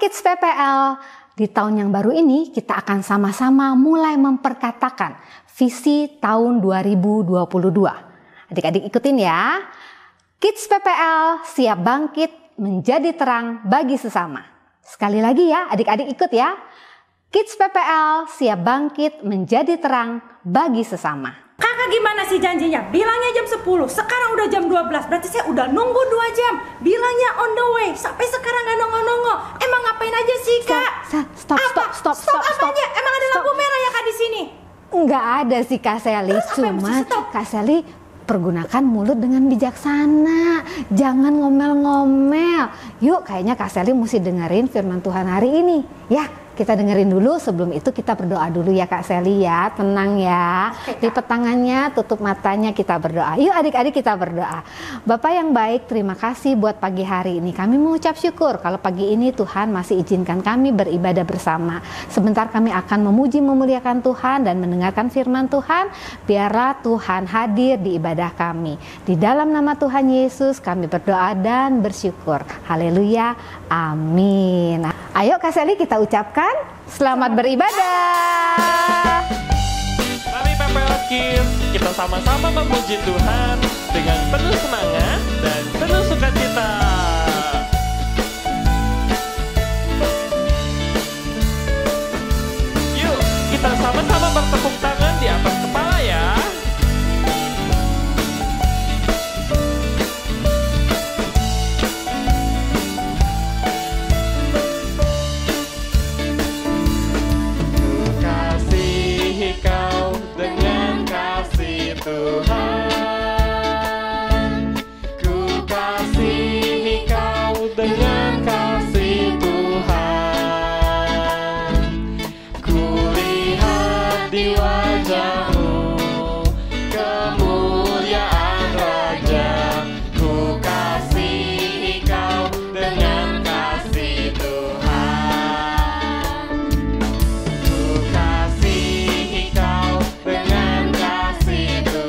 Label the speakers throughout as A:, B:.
A: Kids PPL, di tahun yang baru ini kita akan sama-sama mulai memperkatakan visi tahun 2022. Adik-adik ikutin ya. Kids PPL siap bangkit menjadi terang bagi sesama. Sekali lagi ya, adik-adik ikut ya. Kids PPL siap bangkit menjadi terang bagi sesama.
B: Kakak gimana sih janjinya? Bilangnya jam 10, sekarang udah jam 12, berarti saya udah nunggu 2 jam. Bilangnya on the way, sampai sekarang gak nongol-nongol. Emang ngapain aja sih kak?
A: Stop.
B: Apanya? Emang ada lampu merah ya kak di sini?
A: Enggak ada sih Kak Sally, cuma Kak Sally pergunakan mulut dengan bijaksana. Jangan ngomel-ngomel. Yuk, kayaknya Kak Sally mesti dengerin firman Tuhan hari ini. Ya, kita dengerin dulu. Sebelum itu kita berdoa dulu ya Kak Sally ya. Tenang ya. Lipat tangannya, tutup matanya, kita berdoa. Yuk adik-adik kita berdoa. Bapak yang baik, terima kasih buat pagi hari ini. Kami mengucap syukur kalau pagi ini Tuhan masih izinkan kami beribadah bersama. Sebentar kami akan memuji memuliakan Tuhan dan mendengarkan firman Tuhan. Biarlah Tuhan hadir di ibadah kami. Di dalam nama Tuhan Yesus kami berdoa dan bersyukur. Haleluya. Amin. Ayo Kak Sally kita ucapkan selamat beribadah.
C: Mari PPL Kids, kita sama-sama memuji Tuhan dengan penuh semangat dan penuh sukacita. Yuk, kita sama-sama bertepuk tangan di atas kepala ya. Tuhan, ku kasihi kau dengan kasih Tuhan. Ku lihat di wajahmu kemuliaan Raja. Ku kasihi kau dengan kasih Tuhan. Ku kasihi kau dengan kasih Tuhan.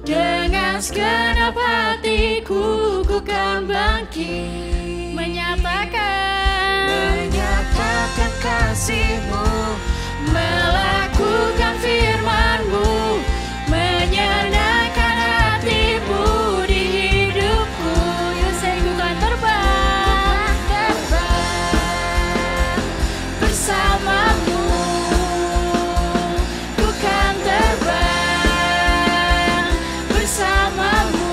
D: Dengan segenap hatiku ku kan bangkit, menyatakan kasih-Mu, melakukan firman-Mu, menyenangkan hati-Mu di hidupku. Yusai ku kan terbang bersama-Mu, ku kan terbang bersama-Mu,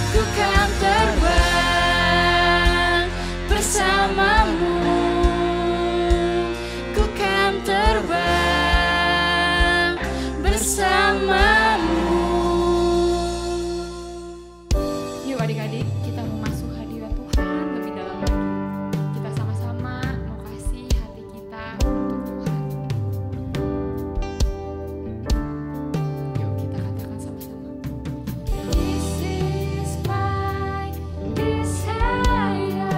D: ku kan terbang bersama-Mu, ku kan terbang bersama-Mu.
E: Yuk adik-adik, kita mau masuk hadirat Tuhan lebih dalam lagi. Kita sama-sama mau kasih hati kita untuk Tuhan. Yuk kita katakan sama-sama.
D: This is my desire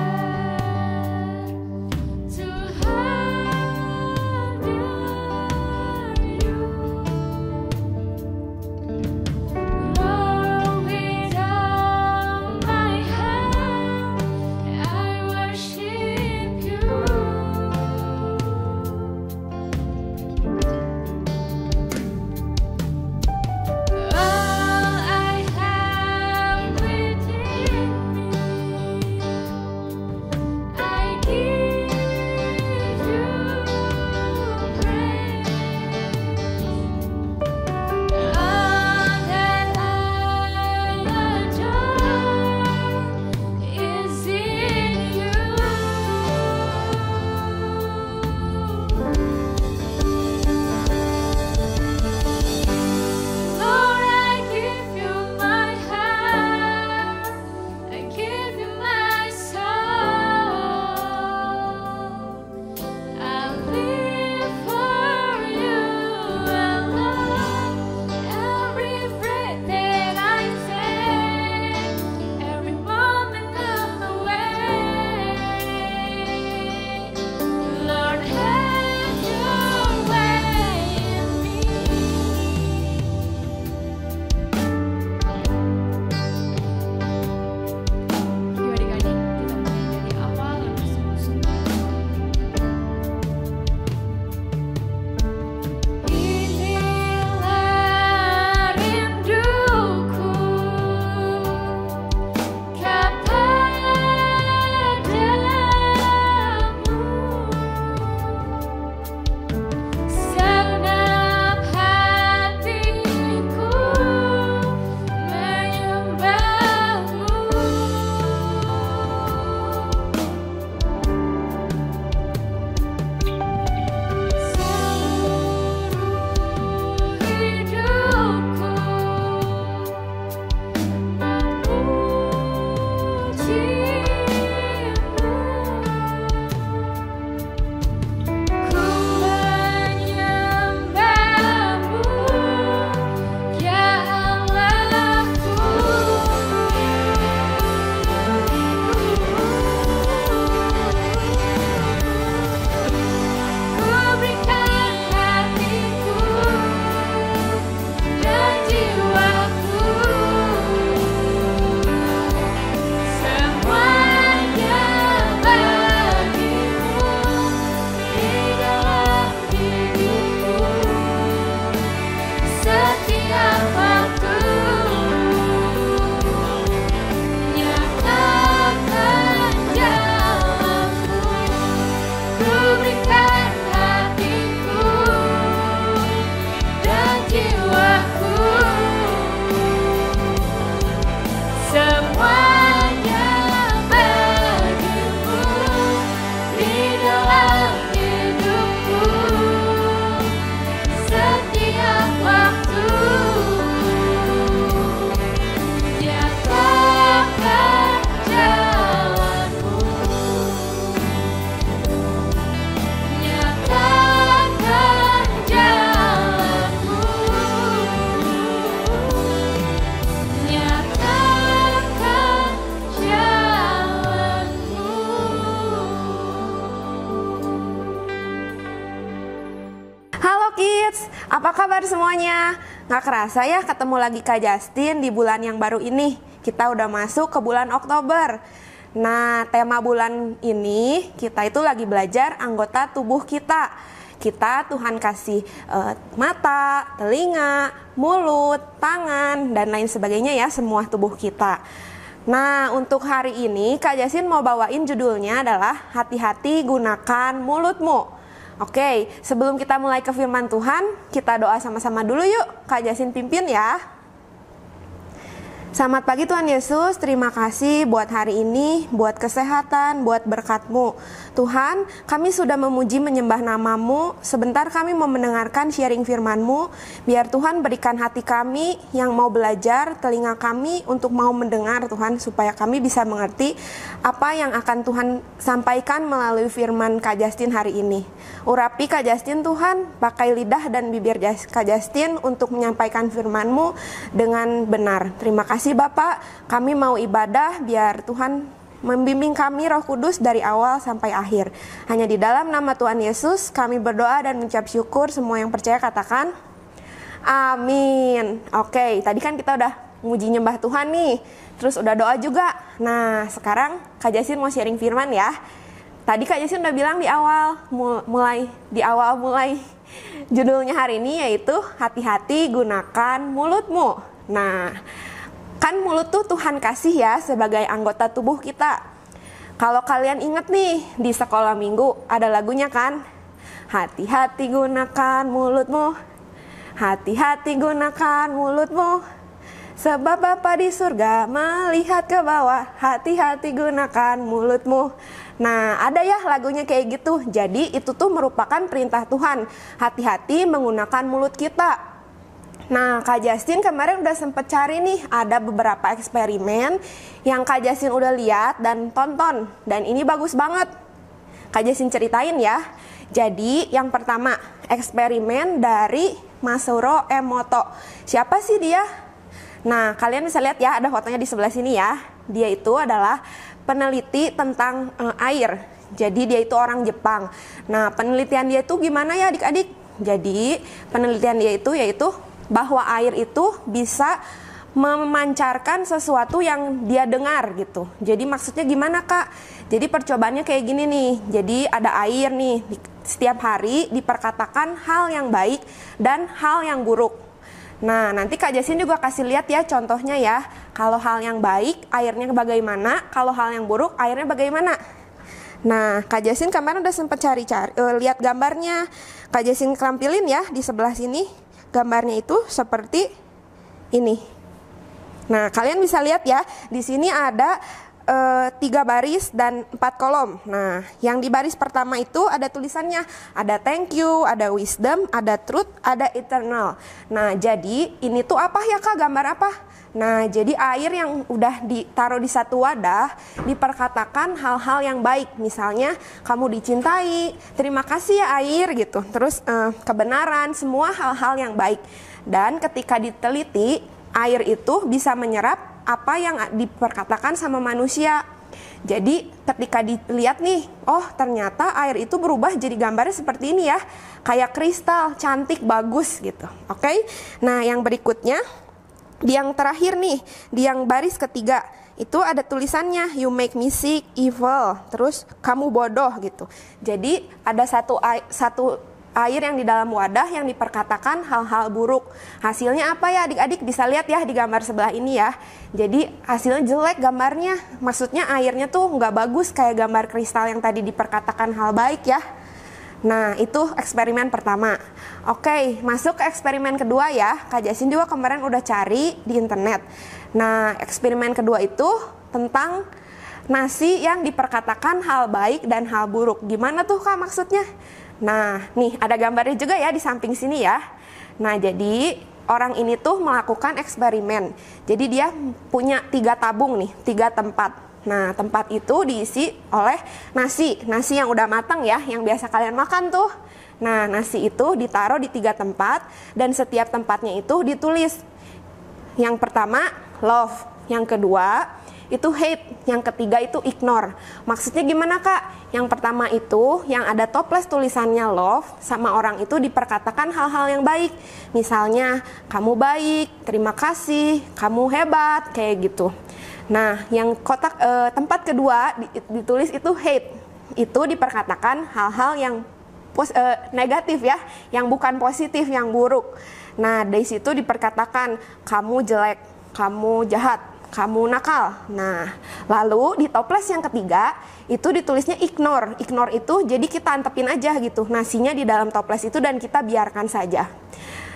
D: to honor you, Lord, with all my heart.
F: Apa kabar semuanya? Nggak kerasa ya ketemu lagi Kak Justin di bulan yang baru ini. Kita udah masuk ke bulan Oktober. Nah, tema bulan ini kita itu lagi belajar anggota tubuh kita. Kita Tuhan kasih mata, telinga, mulut, tangan, dan lain sebagainya ya, semua tubuh kita. Nah, untuk hari ini Kak Justin mau bawain judulnya adalah hati-hati gunakan mulutmu. Oke, sebelum kita mulai ke firman Tuhan, kita doa sama-sama dulu yuk. Kak Justin pimpin ya. Selamat pagi Tuhan Yesus, terima kasih buat hari ini, buat kesehatan, buat berkat-Mu. Tuhan, kami sudah memuji menyembah nama-Mu, sebentar kami mau mendengarkan sharing firman-Mu, biar Tuhan berikan hati kami yang mau belajar, telinga kami untuk mau mendengar Tuhan, supaya kami bisa mengerti apa yang akan Tuhan sampaikan melalui firman Kak Justin hari ini. Urapi Kak Justin Tuhan, pakai lidah dan bibir Kak Justin untuk menyampaikan firman-Mu dengan benar. Terima kasih Bapak, kami mau ibadah biar Tuhan membimbing kami Roh Kudus dari awal sampai akhir. Hanya di dalam nama Tuhan Yesus kami berdoa dan mengucap syukur. Semua yang percaya katakan amin. Oke, tadi kan kita udah muji nyembah Tuhan nih, terus udah doa juga. Nah, sekarang Kak Justin mau sharing firman ya. Tadi Kak Justin udah bilang di awal, mulai judulnya hari ini yaitu hati-hati gunakan mulutmu. Nah, kan mulut tuh Tuhan kasih ya sebagai anggota tubuh kita. Kalau kalian inget nih, di sekolah minggu ada lagunya kan? Hati-hati gunakan mulutmu, hati-hati gunakan mulutmu, sebab Bapa di surga melihat ke bawah, hati-hati gunakan mulutmu. Nah, ada ya lagunya kayak gitu. Jadi itu tuh merupakan perintah Tuhan, hati-hati menggunakan mulut kita. Nah, Kak Justin kemarin udah sempet cari nih, ada beberapa eksperimen yang Kak Justin udah lihat dan tonton, dan ini bagus banget. Kak Justin ceritain ya. Jadi yang pertama, eksperimen dari Masaru Emoto. Siapa sih dia? Nah, kalian bisa lihat ya, ada fotonya di sebelah sini ya. Dia itu adalah peneliti tentang air. Jadi dia itu orang Jepang. Nah, penelitian dia itu gimana ya adik-adik? Jadi penelitian dia itu yaitu bahwa air itu bisa memancarkan sesuatu yang dia dengar gitu. Jadi maksudnya gimana Kak? Jadi percobaannya kayak gini nih. Jadi ada air nih, setiap hari diperkatakan hal yang baik dan hal yang buruk. Nah, nanti Kak Justin juga kasih lihat ya contohnya ya. Kalau hal yang baik, airnya bagaimana? Kalau hal yang buruk, airnya bagaimana? Nah, Kak Justin kemarin udah sempat lihat gambarnya. Kak Justin tampilin ya di sebelah sini. Gambarnya itu seperti ini. Nah, kalian bisa lihat ya, di sini ada 3 baris dan 4 kolom. Nah, yang di baris pertama itu ada tulisannya, ada thank you, ada wisdom, ada truth, ada eternal. Nah, jadi ini tuh apa ya Kak, gambar apa? Nah, jadi air yang udah ditaruh di satu wadah diperkatakan hal-hal yang baik. Misalnya kamu dicintai, terima kasih ya air gitu. Terus kebenaran, semua hal-hal yang baik. Dan ketika diteliti, air itu bisa menyerap apa yang diperkatakan sama manusia. Jadi ketika dilihat nih, oh ternyata air itu berubah jadi gambarnya seperti ini ya. Kayak kristal, cantik, bagus gitu. Oke. Nah, yang berikutnya, di yang terakhir nih, di yang baris ketiga, itu ada tulisannya you make me sick, evil, terus kamu bodoh gitu. Jadi ada satu air yang di dalam wadah yang diperkatakan hal-hal buruk. Hasilnya apa ya adik-adik? Bisa lihat ya di gambar sebelah ini ya. Jadi hasilnya jelek gambarnya. Maksudnya airnya tuh nggak bagus kayak gambar kristal yang tadi diperkatakan hal baik ya. Nah, itu eksperimen pertama. Oke, masuk ke eksperimen kedua ya. Kak Justin juga kemarin udah cari di internet. Nah, eksperimen kedua itu tentang nasi yang diperkatakan hal baik dan hal buruk. Gimana tuh Kak maksudnya? Nah, nih ada gambarnya juga ya di samping sini ya. Nah, jadi orang ini tuh melakukan eksperimen. Jadi dia punya 3 tabung nih, 3 tempat. Nah, tempat itu diisi oleh nasi yang udah matang ya, yang biasa kalian makan tuh. Nah, nasi itu ditaruh di 3 tempat dan setiap tempatnya itu ditulis. Yang pertama, love. Yang kedua, itu hate, yang ketiga itu ignore. Maksudnya gimana Kak? Yang pertama itu yang ada toples tulisannya love, sama orang itu diperkatakan hal-hal yang baik. Misalnya kamu baik, terima kasih, kamu hebat, kayak gitu. Nah, yang tempat kedua ditulis itu hate. Itu diperkatakan hal-hal yang negatif ya, yang bukan positif, yang buruk. Nah, dari situ diperkatakan kamu jelek, kamu jahat, kamu nakal. Nah, lalu di toples yang ketiga itu ditulisnya ignore. Ignore itu jadi kita antepin aja gitu nasinya di dalam toples itu dan kita biarkan saja.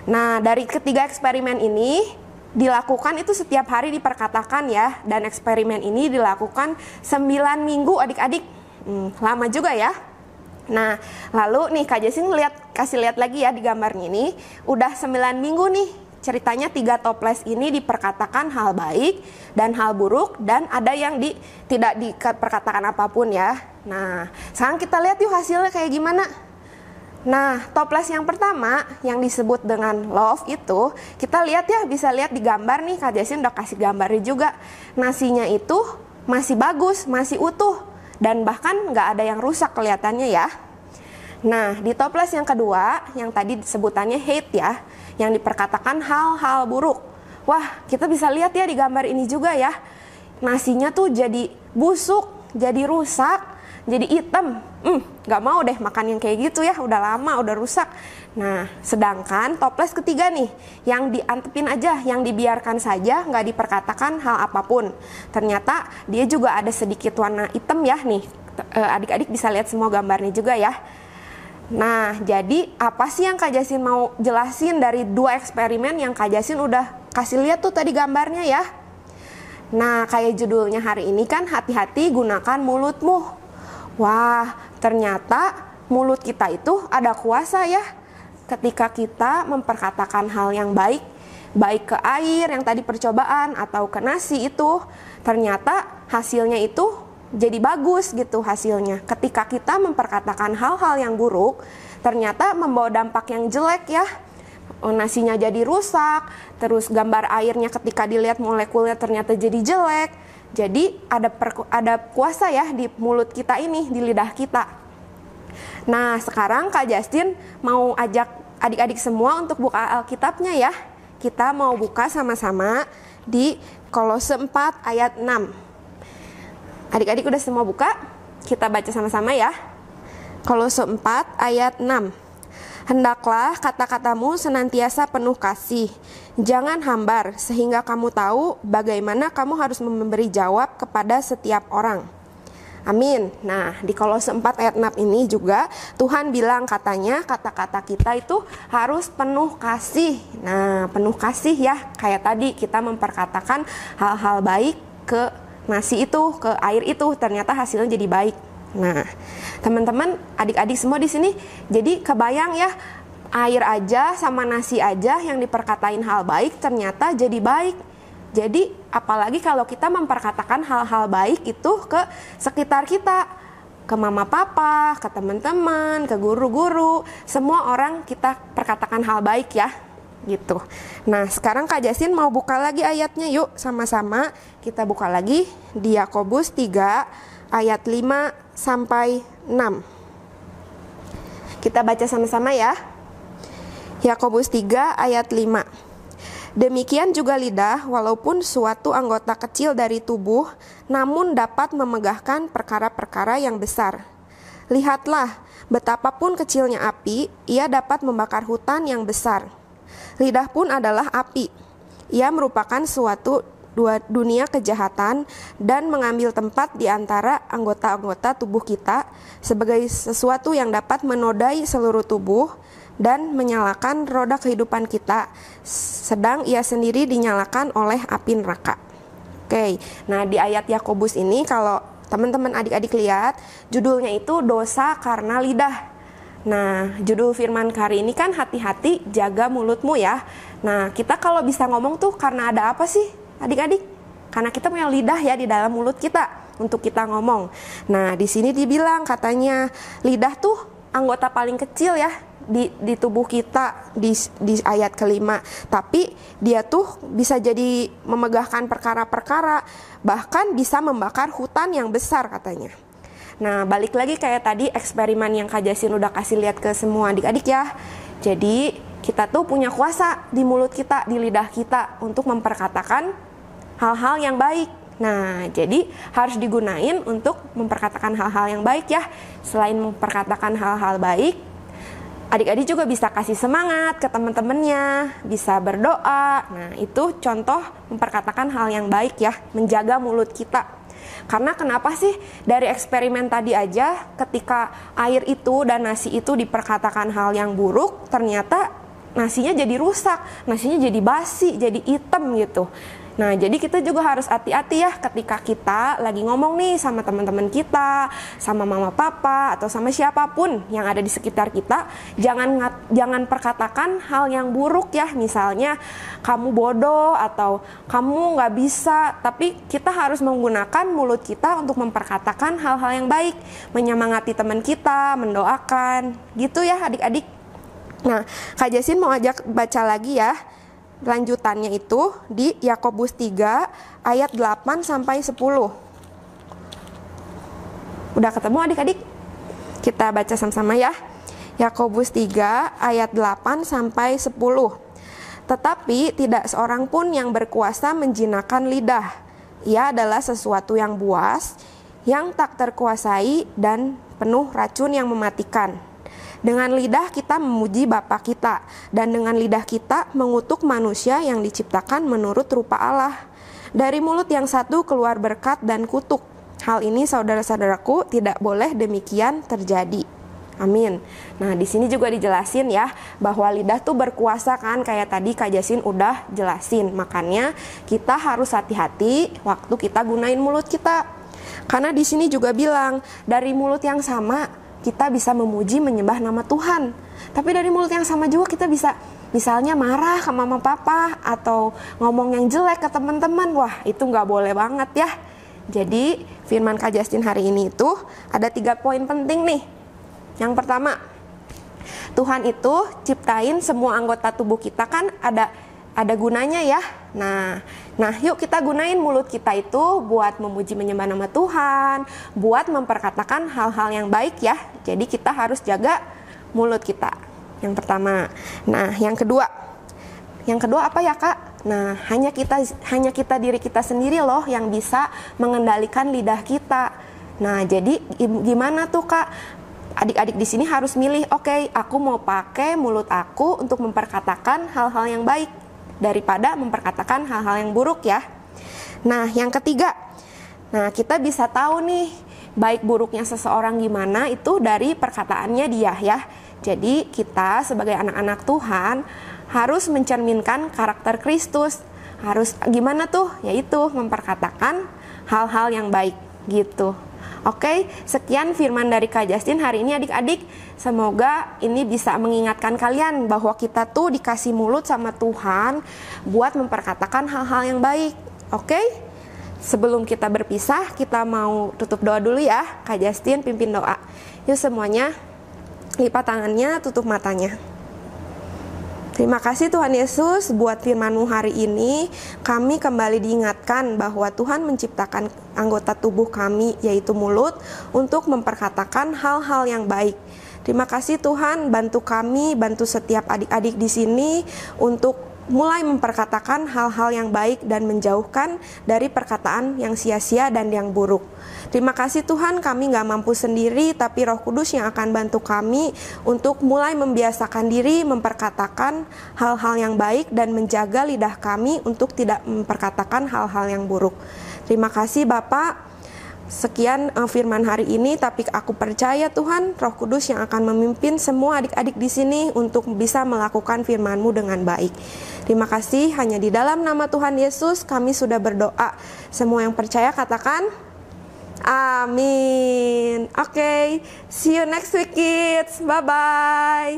F: Nah, dari ketiga eksperimen ini dilakukan itu setiap hari diperkatakan ya, dan eksperimen ini dilakukan 9 minggu adik-adik. Lama juga ya. Nah, lalu nih Kak Jessin kasih lihat lagi ya di gambarnya ini, udah 9 minggu nih. Ceritanya 3 toples ini diperkatakan hal baik dan hal buruk, dan ada yang tidak diperkatakan apapun ya. Nah, sekarang kita lihat yuk hasilnya kayak gimana. Nah, toples yang pertama yang disebut dengan love itu, kita lihat ya, bisa lihat di gambar nih, Kak Jessin udah kasih gambarnya juga. Nasinya itu masih bagus, masih utuh, dan bahkan nggak ada yang rusak kelihatannya ya. Nah, di toples yang kedua, yang tadi sebutannya hate ya, yang diperkatakan hal-hal buruk. Wah, kita bisa lihat ya di gambar ini juga ya. Nasinya tuh jadi busuk, jadi rusak, jadi hitam. Gak mau deh makan yang kayak gitu ya, udah lama, udah rusak. Nah, sedangkan toples ketiga nih, yang diantepin aja, yang dibiarkan saja, gak diperkatakan hal apapun. Ternyata dia juga ada sedikit warna hitam ya nih. Adik-adik bisa lihat semua gambarnya juga ya. Nah, jadi apa sih yang Kak Jessin mau jelasin dari 2 eksperimen yang Kak Jessin udah kasih lihat tuh tadi gambarnya ya? Nah, kayak judulnya hari ini kan hati-hati gunakan mulutmu. Wah, ternyata mulut kita itu ada kuasa ya. Ketika kita memperkatakan hal yang baik, baik ke air yang tadi percobaan atau ke nasi itu, ternyata hasilnya itu jadi bagus gitu hasilnya. Ketika kita memperkatakan hal-hal yang buruk, ternyata membawa dampak yang jelek ya. Nasinya jadi rusak, terus gambar airnya ketika dilihat molekulnya ternyata jadi jelek. Jadi ada kuasa ya di mulut kita ini, di lidah kita. Nah, sekarang Kak Jessin mau ajak adik-adik semua untuk buka Alkitabnya ya. Kita mau buka sama-sama di Kolose 4 ayat 6. Adik-adik udah semua buka? Kita baca sama-sama ya. Kolose 4 ayat 6. Hendaklah kata-katamu senantiasa penuh kasih, jangan hambar, sehingga kamu tahu bagaimana kamu harus memberi jawab kepada setiap orang. Amin. Nah, di Kolose 4 ayat 6 ini juga Tuhan bilang katanya kata-kata kita itu harus penuh kasih. Nah, penuh kasih ya, kayak tadi kita memperkatakan hal-hal baik ke nasi itu, ke air itu, ternyata hasilnya jadi baik. Nah, teman-teman, adik-adik semua di sini, jadi kebayang ya, air aja sama nasi aja yang diperkatain hal baik ternyata jadi baik. Jadi apalagi kalau kita memperkatakan hal-hal baik itu ke sekitar kita, ke mama papa, ke teman-teman, ke guru-guru, semua orang kita perkatakan hal baik ya. Gitu. Nah, sekarang Kak Jessin mau buka lagi ayatnya yuk sama-sama. Kita buka lagi di Yakobus 3 ayat 5 sampai 6. Kita baca sama-sama ya. Yakobus 3 ayat 5. Demikian juga lidah, walaupun suatu anggota kecil dari tubuh, namun dapat memegahkan perkara-perkara yang besar. Lihatlah, betapapun kecilnya api, ia dapat membakar hutan yang besar. Lidah pun adalah api. Ia merupakan suatu dunia kejahatan dan mengambil tempat di antara anggota-anggota tubuh kita sebagai sesuatu yang dapat menodai seluruh tubuh dan menyalakan roda kehidupan kita, sedang ia sendiri dinyalakan oleh api neraka. Oke, nah di ayat Yakobus ini kalau teman-teman adik-adik lihat, judulnya itu dosa karena lidah. Nah, judul firman hari ini kan hati-hati jaga mulutmu ya. Nah, kita kalau bisa ngomong tuh karena ada apa sih adik-adik? Karena kita punya lidah ya di dalam mulut kita untuk kita ngomong. Nah, di sini dibilang katanya lidah tuh anggota paling kecil ya di tubuh kita di ayat kelima. Tapi dia tuh bisa jadi memegahkan perkara-perkara, bahkan bisa membakar hutan yang besar katanya. Nah, balik lagi kayak tadi eksperimen yang Kak Jasin udah kasih lihat ke semua adik-adik ya. Jadi kita tuh punya kuasa di mulut kita, di lidah kita untuk memperkatakan hal-hal yang baik. Nah, jadi harus digunain untuk memperkatakan hal-hal yang baik ya. Selain memperkatakan hal-hal baik, adik-adik juga bisa kasih semangat ke teman-temannya, bisa berdoa. Nah, itu contoh memperkatakan hal yang baik ya, menjaga mulut kita. Karena kenapa sih dari eksperimen tadi aja ketika air itu dan nasi itu diperkatakan hal yang buruk, ternyata nasinya jadi rusak, nasinya jadi basi, jadi hitam gitu. Nah, jadi kita juga harus hati-hati ya ketika kita lagi ngomong nih sama teman-teman kita, sama mama papa, atau sama siapapun yang ada di sekitar kita. Jangan perkatakan hal yang buruk ya, misalnya kamu bodoh atau kamu nggak bisa. Tapi kita harus menggunakan mulut kita untuk memperkatakan hal-hal yang baik, menyemangati teman kita, mendoakan, gitu ya adik-adik. Nah, Kak Jasin mau ajak baca lagi ya. Lanjutannya itu di Yakobus 3 ayat 8 sampai 10. Udah ketemu adik-adik? Kita baca sama-sama ya. Yakobus 3 ayat 8 sampai 10. Tetapi tidak seorang pun yang berkuasa menjinakkan lidah. Ia adalah sesuatu yang buas, yang tak terkuasai dan penuh racun yang mematikan. Dengan lidah kita memuji Bapa kita, dan dengan lidah kita mengutuk manusia yang diciptakan menurut rupa Allah. Dari mulut yang satu keluar berkat dan kutuk. Hal ini saudara-saudaraku tidak boleh demikian terjadi. Amin. Nah, di sini juga dijelasin ya bahwa lidah tuh berkuasa kan, kayak tadi Kak Jasin udah jelasin. Makanya kita harus hati-hati waktu kita gunain mulut kita. Karena di sini juga bilang dari mulut yang sama kita bisa memuji menyembah nama Tuhan. Tapi dari mulut yang sama juga kita bisa misalnya marah ke mama papa atau ngomong yang jelek ke teman-teman. Wah, itu nggak boleh banget ya. Jadi firman Kak Justin hari ini itu ada 3 poin penting nih. Yang pertama, Tuhan itu ciptain semua anggota tubuh kita kan ada gunanya ya. Nah, yuk kita gunain mulut kita itu buat memuji menyembah nama Tuhan, buat memperkatakan hal-hal yang baik ya. Jadi kita harus jaga mulut kita. Yang pertama. Nah, yang kedua apa ya Kak? Nah, hanya kita diri kita sendiri loh yang bisa mengendalikan lidah kita. Nah, jadi gimana tuh Kak? Adik-adik di sini harus milih, oke, aku mau pakai mulut aku untuk memperkatakan hal-hal yang baik daripada memperkatakan hal-hal yang buruk ya. Nah, yang ketiga, kita bisa tahu nih baik buruknya seseorang gimana itu dari perkataannya dia ya. Jadi kita sebagai anak-anak Tuhan harus mencerminkan karakter Kristus. Harus gimana tuh? Yaitu memperkatakan hal-hal yang baik gitu. Oke, sekian firman dari Kak Justin hari ini adik-adik. Semoga ini bisa mengingatkan kalian bahwa kita tuh dikasih mulut sama Tuhan buat memperkatakan hal-hal yang baik. Oke? Sebelum kita berpisah, kita mau tutup doa dulu ya. Kak Justin pimpin doa. Yuk semuanya, lipat tangannya, tutup matanya. Terima kasih Tuhan Yesus buat firman-Mu hari ini. Kami kembali diingatkan bahwa Tuhan menciptakan anggota tubuh kami yaitu mulut untuk memperkatakan hal-hal yang baik. Terima kasih Tuhan, bantu kami, bantu setiap adik-adik di sini untuk mulai memperkatakan hal-hal yang baik dan menjauhkan dari perkataan yang sia-sia dan yang buruk. Terima kasih Tuhan, kami gak mampu sendiri, tapi Roh Kudus yang akan bantu kami untuk mulai membiasakan diri memperkatakan hal-hal yang baik dan menjaga lidah kami untuk tidak memperkatakan hal-hal yang buruk. Terima kasih Bapak. Sekian firman hari ini, tapi aku percaya Tuhan, Roh Kudus yang akan memimpin semua adik-adik di sini untuk bisa melakukan firman-Mu dengan baik. Terima kasih, hanya di dalam nama Tuhan Yesus kami sudah berdoa. Semua yang percaya katakan amin. Oke, see you next week kids. Bye-bye.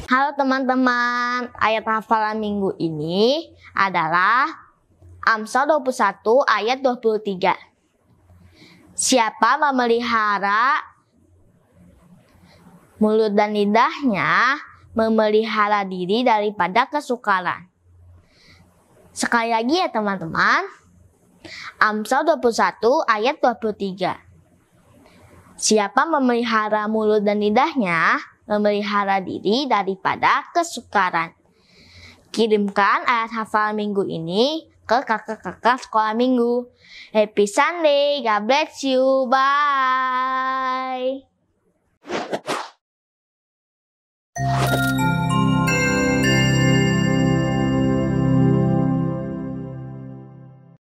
G: Halo teman-teman, ayat hafalan minggu ini adalah Amsal 21 ayat 23. Siapa memelihara mulut dan lidahnya memelihara diri daripada kesukaran. Sekali lagi ya teman-teman. Amsal 21 ayat 23. Siapa memelihara mulut dan lidahnya, memelihara diri daripada kesukaran. Kirimkan ayat hafalan minggu ini ke kakak-kakak sekolah minggu. Happy Sunday, God bless you, bye.